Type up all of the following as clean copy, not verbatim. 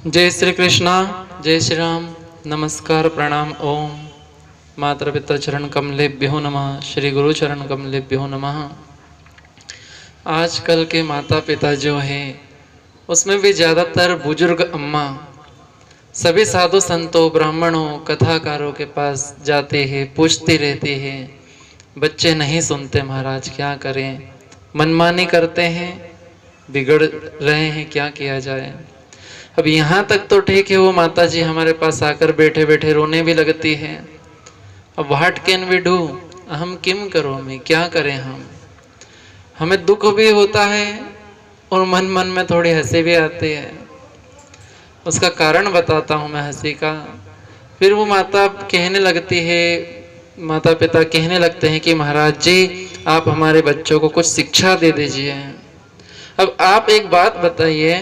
जय श्री कृष्णा, जय श्री राम। नमस्कार, प्रणाम। ओम माता पिता चरण कमलेभ्यो नमः, श्री गुरु चरण कमलेभ्यो नमः। आजकल के माता पिता जो हैं उसमें भी ज़्यादातर बुजुर्ग अम्मा सभी साधु संतों, ब्राह्मणों, कथाकारों के पास जाते हैं, पूछते रहते हैं। बच्चे नहीं सुनते महाराज, क्या करें, मनमानी करते हैं, बिगड़ रहे हैं, क्या किया जाए। अब यहाँ तक तो ठीक है, वो माता जी हमारे पास आकर बैठे बैठे रोने भी लगती है। अब व्हाट कैन वी डू, हम किम करो, हमें क्या करें। हमें दुख भी होता है और मन मन में थोड़ी हंसी भी आती है। उसका कारण बताता हूँ मैं हंसी का। फिर वो माता कहने लगती है, माता पिता कहने लगते हैं कि महाराज जी आप हमारे बच्चों को कुछ शिक्षा दे दीजिए। अब आप एक बात बताइए,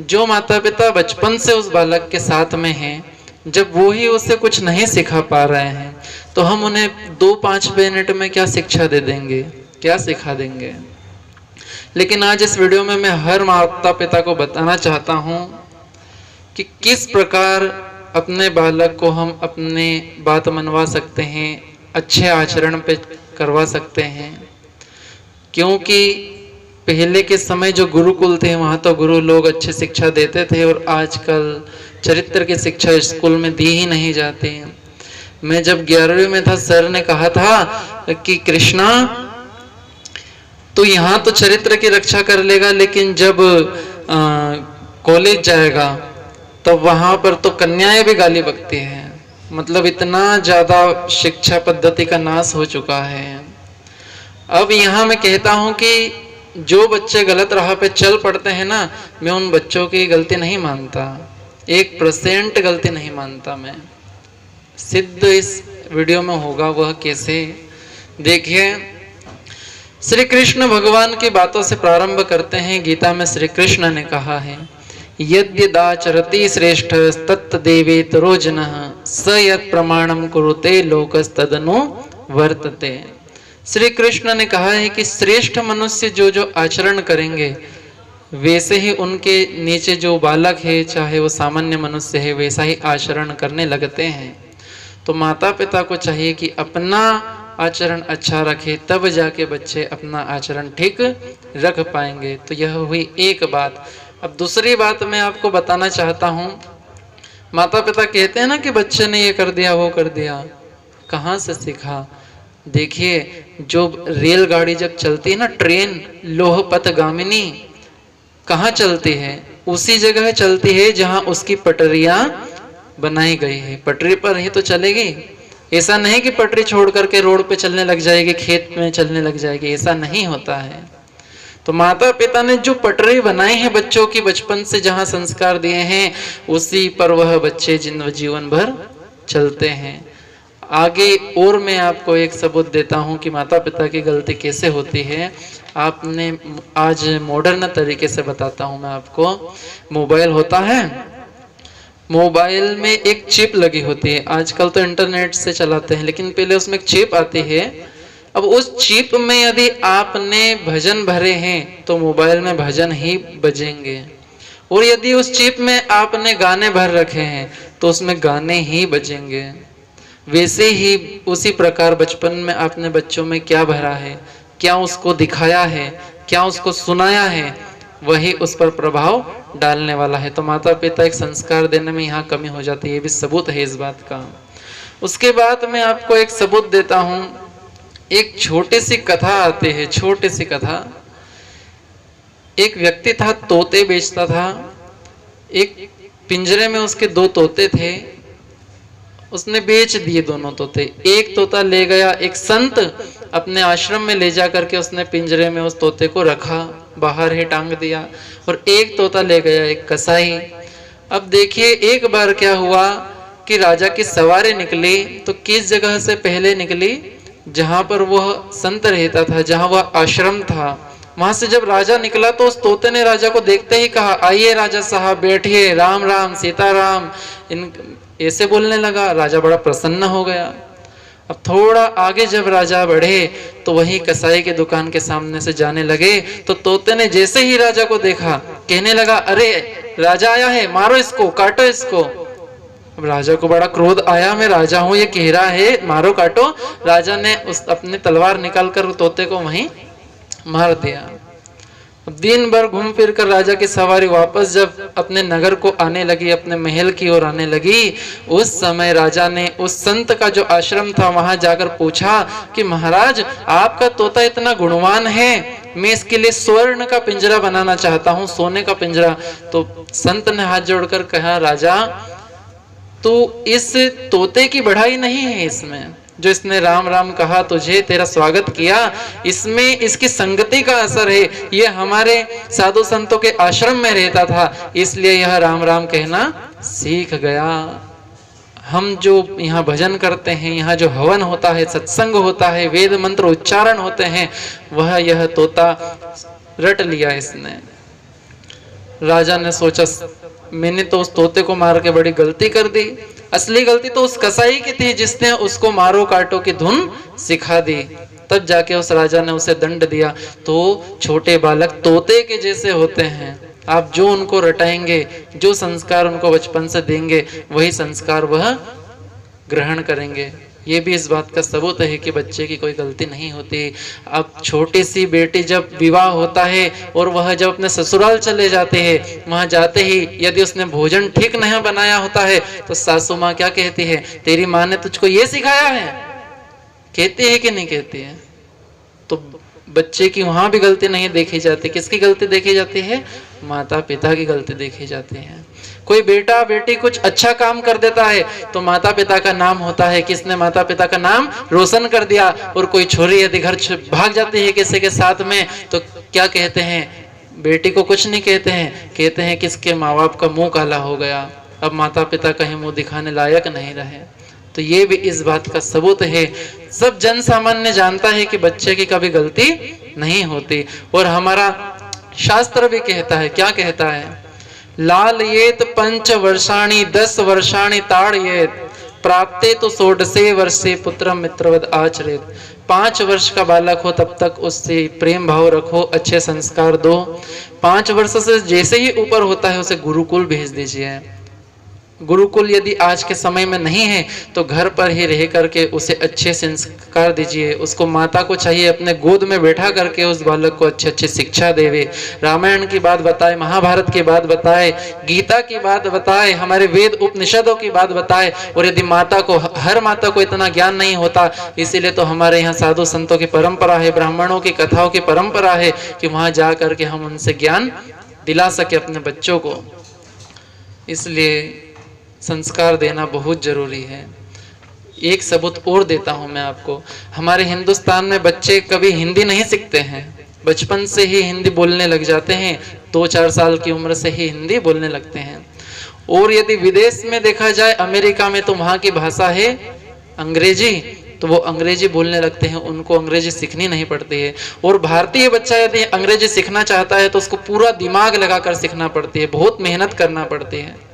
जो माता पिता बचपन से उस बालक के साथ में हैं, जब वो ही उससे कुछ नहीं सिखा पा रहे हैं तो हम उन्हें 2-5 मिनट में क्या शिक्षा दे देंगे, क्या सिखा देंगे। लेकिन आज इस वीडियो में मैं हर माता पिता को बताना चाहता हूँ कि किस प्रकार अपने बालक को हम अपने बात मनवा सकते हैं, अच्छे आचरण पे करवा सकते हैं। क्योंकि पहले के समय जो गुरुकुल थे वहाँ तो गुरु लोग अच्छी शिक्षा देते थे और आजकल चरित्र की शिक्षा स्कूल में दी ही नहीं जाती। मैं जब 11वीं में था, सर ने कहा था कि कृष्णा तो यहाँ तो चरित्र की रक्षा कर लेगा, लेकिन जब कॉलेज जाएगा तो वहाँ पर तो कन्याएं भी गाली बकती हैं। मतलब इतना ज़्यादा शिक्षा पद्धति का नाश हो चुका है। अब यहाँ मैं कहता हूँ कि जो बच्चे गलत राह पे चल पड़ते हैं ना, मैं उन बच्चों की गलती नहीं मानता, 1% गलती नहीं मानता मैं। सिद्ध इस वीडियो में होगा वह कैसे, देखिए। श्री कृष्ण भगवान की बातों से प्रारंभ करते हैं। गीता में श्री कृष्ण ने कहा है, यद्यदाचरति श्रेष्ठ तत् देवेतरो जनः स यत् प्रमाणम कुरुते लोकस्तदनु वर्तते। श्री कृष्ण ने कहा है कि श्रेष्ठ मनुष्य जो जो आचरण करेंगे वैसे ही उनके नीचे जो बालक है, चाहे वो सामान्य मनुष्य है, वैसा ही आचरण करने लगते हैं। तो माता पिता को चाहिए कि अपना आचरण अच्छा रखे, तब जाके बच्चे अपना आचरण ठीक रख पाएंगे। तो यह हुई एक बात। अब दूसरी बात मैं आपको बताना चाहता हूँ। माता पिता कहते हैं ना कि बच्चे ने ये कर दिया, वो कर दिया, कहाँ से सीखा। देखिए, जो रेलगाड़ी जब चलती है ना, ट्रेन लोहपथ गामिनी कहाँ चलती है, उसी जगह चलती है जहाँ उसकी पटरियाँ बनाई गई है। पटरी पर ही तो चलेगी। ऐसा नहीं कि पटरी छोड़ करके रोड पे चलने लग जाएगी, खेत में चलने लग जाएगी, ऐसा नहीं होता है। तो माता पिता ने जो पटरी बनाई है बच्चों की, बचपन से जहाँ संस्कार दिए हैं, उसी पर वह बच्चे जीवन भर चलते हैं। आगे और मैं आपको एक सबूत देता हूं कि माता पिता की गलती कैसे होती है। आपने आज मॉडर्न तरीके से बताता हूं मैं आपको। मोबाइल होता है, मोबाइल में एक चिप लगी होती है। आजकल तो इंटरनेट से चलाते हैं, लेकिन पहले उसमें एक चिप आती है। अब उस चिप में यदि आपने भजन भरे हैं तो मोबाइल में भजन ही बजेंगे, और यदि उस चिप में आपने गाने भर रखे हैं तो उसमें गाने ही बजेंगे। वैसे ही उसी प्रकार बचपन में आपने बच्चों में क्या भरा है, क्या उसको दिखाया है, क्या उसको सुनाया है, वही उस पर प्रभाव डालने वाला है। तो माता पिता एक संस्कार देने में यहाँ कमी हो जाती है, ये भी सबूत है इस बात का। उसके बाद मैं आपको एक सबूत देता हूँ। एक छोटी सी कथा आती है, छोटी सी कथा। एक व्यक्ति था, तोते बेचता था। एक पिंजरे में उसके 2 तोते थे, उसने बेच दिए दोनों तोते। एक तोता ले गया एक संत अपने आश्रम में ले जा करके उसने पिंजरे में उस तोते को रखा, बाहर ही टांग दिया। और एक तोता ले गया एक कसाई। अब देखिए, एक बार क्या हुआ कि राजा की सवारी निकली, तो किस जगह से पहले निकली, जहां पर वह संत रहता था, जहां वह आश्रम था, वहां से जब राजा निकला तो उस तोते ने राजा को देखते ही कहा, आइए राजा साहब बैठिए, राम राम सीताराम, इन ऐसे बोलने लगा। राजा बड़ा प्रसन्न हो गया अब थोड़ा आगे जब राजा बढ़े तो वही कसाई के दुकान के सामने से जाने लगे, तो तोते ने जैसे ही राजा को देखा कहने लगा, अरे राजा आया है, मारो इसको, काटो इसको। अब राजा को बड़ा क्रोध आया, मैं राजा हूं, ये कह रहा है मारो काटो। राजा ने उस अपनी तलवार निकालकर तोते को वहीं मार दिया। दिन भर घूम फिर कर राजा की सवारी वापस जब अपने नगर को आने लगी, अपने महल की ओर आने लगी, उस समय राजा ने उस संत का जो आश्रम था वहां जाकर पूछा कि महाराज आपका तोता इतना गुणवान है, मैं इसके लिए स्वर्ण का पिंजरा बनाना चाहता हूँ, सोने का पिंजरा। तो संत ने हाथ जोड़कर कहा, राजा तो इस तोते की बढ़ाई नहीं है, इसमें जो इसने राम राम कहा, तुझे तेरा स्वागत किया, इसमें इसकी संगति का असर है। ये हमारे साधु संतों के आश्रम में रहता था, इसलिए यह राम राम कहना सीख गया। हम जो यहाँ भजन करते हैं, यहाँ जो हवन होता है, सत्संग होता है, वेद मंत्र उच्चारण होते हैं, वह यह तोता रट लिया इसने। राजा ने सोचा, मैंने तो उस तोते को मार के बड़ी गलती कर दी। असली गलती तो उस कसाई की थी जिसने उसको मारो काटो की धुन सिखा दी। तब जाके उस राजा ने उसे दंड दिया। तो छोटे बालक तोते के जैसे होते हैं, आप जो उनको रटाएंगे, जो संस्कार उनको बचपन से देंगे, वही संस्कार वह ग्रहण करेंगे। ये भी इस बात का सबूत है कि बच्चे की कोई गलती नहीं होती। अब छोटी सी बेटी जब विवाह होता है और वह जब अपने ससुराल चले जाते हैं, वहां जाते ही यदि उसने भोजन ठीक नहीं बनाया होता है तो सासू माँ क्या कहती है, तेरी माँ ने तुझको ये सिखाया है, कहती है कि नहीं कहती है। तो बच्चे की वहां भी गलती नहीं देखी जाती। किसकी गलती देखी जाती है? माता पिता की गलती देखी जाती है। कोई बेटा बेटी कुछ अच्छा काम कर देता है तो माता पिता का नाम होता है, किसने माता पिता का नाम रोशन कर दिया। और कोई छोरी यदि घर भाग जाती है किसी के साथ में तो क्या कहते हैं, बेटी को कुछ नहीं कहते हैं, कहते हैं किसके माँ बाप का मुंह काला हो गया, अब माता पिता कहीं मुंह दिखाने लायक नहीं रहे। तो ये भी इस बात का सबूत है। सब जन सामान्य जानता है कि बच्चे की कभी गलती नहीं होती। और हमारा शास्त्र भी कहता है, क्या कहता है, लाल येत 5 वर्षाणि 10 वर्षाणि ताड़येत प्राप्ते तो 16 वर्षे पुत्रम मित्रवद आचरेत। 5 वर्ष का बालक हो तब तक उससे प्रेम भाव रखो, अच्छे संस्कार दो। 5 वर्ष से जैसे ही ऊपर होता है उसे गुरुकुल भेज दीजिए। गुरुकुल यदि आज के समय में नहीं है तो घर पर ही रह करके उसे अच्छे संस्कार दीजिए। उसको माता को चाहिए अपने गोद में बैठा करके उस बालक को अच्छी अच्छी शिक्षा देवे, रामायण की बात बताए, महाभारत की बात बताए, गीता की बात बताए, हमारे वेद उपनिषदों की बात बताए। और यदि माता को, हर माता को इतना ज्ञान नहीं होता, इसीलिए तो हमारे यहाँ साधु संतों की परंपरा है, ब्राह्मणों की कथाओं की परंपरा है कि वहां जा करके हम उनसे ज्ञान दिला सके अपने बच्चों को। इसलिए संस्कार देना बहुत जरूरी है। एक सबूत और देता हूं मैं आपको। हमारे हिंदुस्तान में बच्चे कभी हिंदी नहीं सीखते हैं, बचपन से ही हिंदी बोलने लग जाते हैं, 2-4 साल की उम्र से ही हिंदी बोलने लगते हैं। और यदि विदेश में देखा जाए, अमेरिका में, तो वहां की भाषा है अंग्रेजी, तो वो अंग्रेजी बोलने लगते हैं, उनको अंग्रेजी सीखनी नहीं पड़ती है। और भारतीय बच्चा यदि अंग्रेजी सीखना चाहता है तो उसको पूरा दिमाग लगाकर सीखना पड़ती है, बहुत मेहनत करना पड़ती है।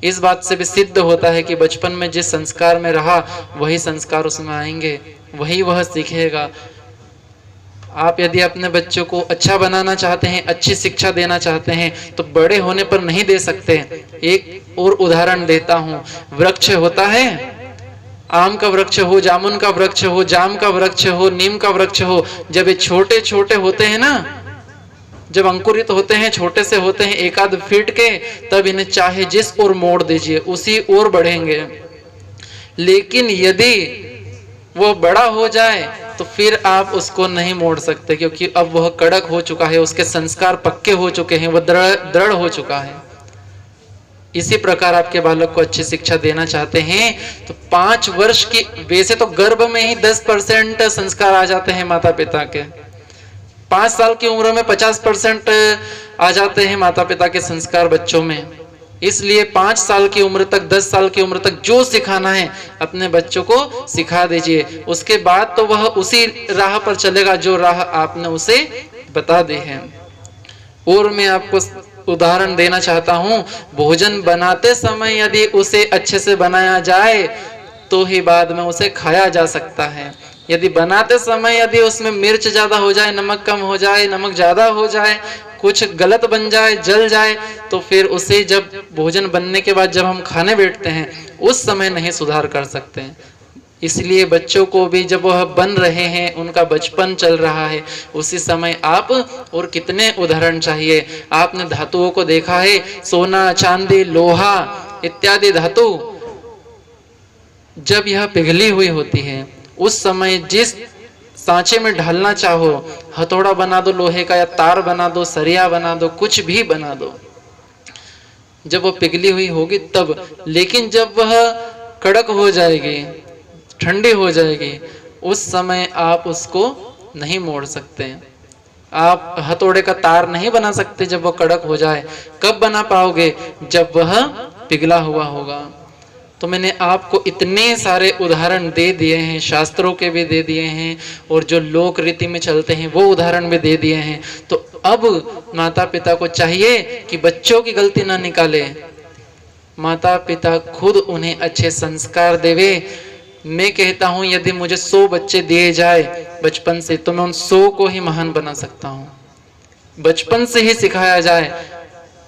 इस बात से भी सिद्ध होता है कि बचपन में जिस संस्कार में रहा वही संस्कार उसमें आएंगे, वही वह सीखेगा। आप यदि अपने बच्चों को अच्छा बनाना चाहते हैं, अच्छी शिक्षा देना चाहते हैं तो बड़े होने पर नहीं दे सकते। एक और उदाहरण देता हूं। वृक्ष होता है, आम का वृक्ष हो, जामुन का वृक्ष हो, जाम का वृक्ष हो, नीम का वृक्ष हो, जब ये छोटे छोटे होते हैं ना, जब अंकुरित होते हैं, छोटे से होते हैं 1-8 फीट के, तब इन्हें चाहे जिस ओर मोड़ दीजिए उसी ओर बढ़ेंगे। लेकिन यदि वो बड़ा हो जाए तो फिर आप उसको नहीं मोड़ सकते, क्योंकि अब वह कड़क हो चुका है, उसके संस्कार पक्के हो चुके हैं, वह दृढ़ हो चुका है। इसी प्रकार आपके बालक को अच्छी शिक्षा देना चाहते हैं तो 5 वर्ष की, वैसे तो गर्भ में ही 10% संस्कार आ जाते हैं माता पिता के, 5 साल की उम्र में 50% आ जाते हैं माता पिता के संस्कार बच्चों में। इसलिए 5 साल की उम्र तक, 10 साल की उम्र तक जो सिखाना है अपने बच्चों को सिखा दीजिए। उसके बाद तो वह उसी राह पर चलेगा जो राह आपने उसे बता दी है। और मैं आपको उदाहरण देना चाहता हूं, भोजन बनाते समय यदि उसे अच्छे से बनाया जाए तो ही बाद में उसे खाया जा सकता है। यदि बनाते समय यदि उसमें मिर्च ज़्यादा हो जाए, नमक कम हो जाए, नमक ज़्यादा हो जाए, कुछ गलत बन जाए, जल जाए, तो फिर उसे जब भोजन बनने के बाद जब हम खाने बैठते हैं उस समय नहीं सुधार कर सकते हैं। इसलिए बच्चों को भी जब वह बन रहे हैं, उनका बचपन चल रहा है, उसी समय आप, और कितने उदाहरण चाहिए। आपने धातुओं को देखा है, सोना, चांदी, लोहा इत्यादि धातु जब यह पिघली हुई होती है उस समय जिस सांचे में ढालना चाहो, हथौड़ा बना दो लोहे का, या तार बना दो, सरिया बना दो, कुछ भी बना दो, जब वो पिघली हुई होगी तब। लेकिन जब वह कड़क हो जाएगी, ठंडी हो जाएगी, उस समय आप उसको नहीं मोड़ सकते। आप हथौड़े का तार नहीं बना सकते जब वह कड़क हो जाए। कब बना पाओगे? जब वह पिघला हुआ होगा। तो मैंने आपको इतने सारे उदाहरण दे दिए हैं, शास्त्रों के भी दे दिए हैं, और जो लोक रीति में चलते हैं वो उदाहरण भी दे दिए हैं। तो अब माता पिता को चाहिए कि बच्चों की गलती ना निकाले, माता पिता खुद उन्हें अच्छे संस्कार देवे। मैं कहता हूं यदि मुझे 100 बच्चे दिए जाए बचपन से, तो मैं उन 100 को ही महान बना सकता हूं। बचपन से ही सिखाया जाए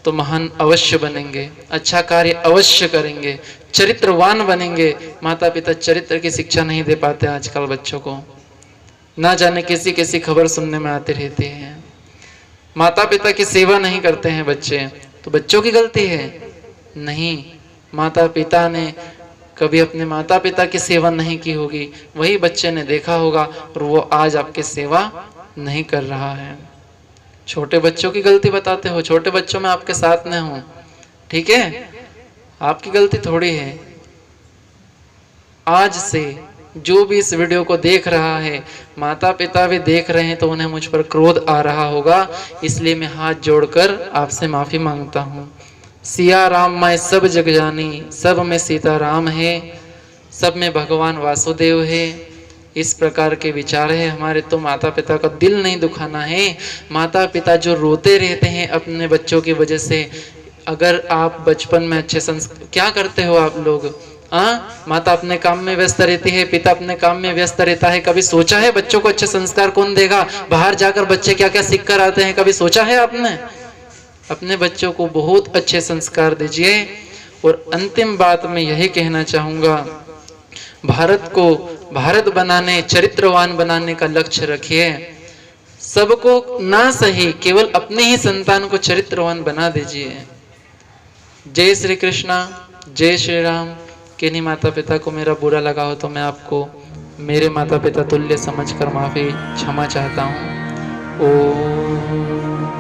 तो महान अवश्य बनेंगे, अच्छा कार्य अवश्य करेंगे, चरित्रवान बनेंगे। माता पिता चरित्र की शिक्षा नहीं दे पाते आजकल बच्चों को, ना जाने कैसी कैसी खबर सुनने में आती रहती है। माता पिता की सेवा नहीं करते हैं बच्चे, तो बच्चों की गलती है? नहीं, माता पिता ने कभी अपने माता पिता की सेवा नहीं की होगी, वही बच्चे ने देखा होगा, और वो आज आपकी सेवा नहीं कर रहा है। छोटे बच्चों की गलती बताते हो, छोटे बच्चों में आपके साथ में हूं, ठीक है, आपकी गलती थोड़ी है। आज से जो भी इस वीडियो को देख रहा है, माता पिता भी देख रहे हैं, तो उन्हें मुझ पर क्रोध आ रहा होगा, इसलिए मैं हाथ जोड़कर आपसे माफी मांगता हूं। सिया राम मैं सब जग जानी, सब में सीता राम है, सब में भगवान वासुदेव है। इस प्रकार के विचार है हमारे। तो माता पिता का दिल नहीं दुखाना है। माता पिता जो रोते रहते हैं अपने बच्चों की वजह से, अगर आप बचपन में अच्छे संस्कार, क्या करते हो आप लोग? माता अपने काम में व्यस्त रहती है, पिता अपने काम में व्यस्त रहता है। कभी सोचा है बच्चों को अच्छे संस्कार कौन देगा? बाहर जाकर बच्चे क्या क्या सीख कर आते हैं, कभी सोचा है आपने? अपने बच्चों को बहुत अच्छे संस्कार दीजिए। और अंतिम बात मैं यही कहना चाहूंगा, भारत को भारत बनाने, चरित्रवान बनाने का लक्ष्य रखिए। सबको ना सही, केवल अपने ही संतान को चरित्रवान बना दीजिए। जय श्री कृष्णा, जय श्री राम। किन्हीं माता पिता को मेरा बुरा लगा हो तो मैं आपको मेरे माता पिता तुल्य समझकर माफी क्षमा चाहता हूँ। ओम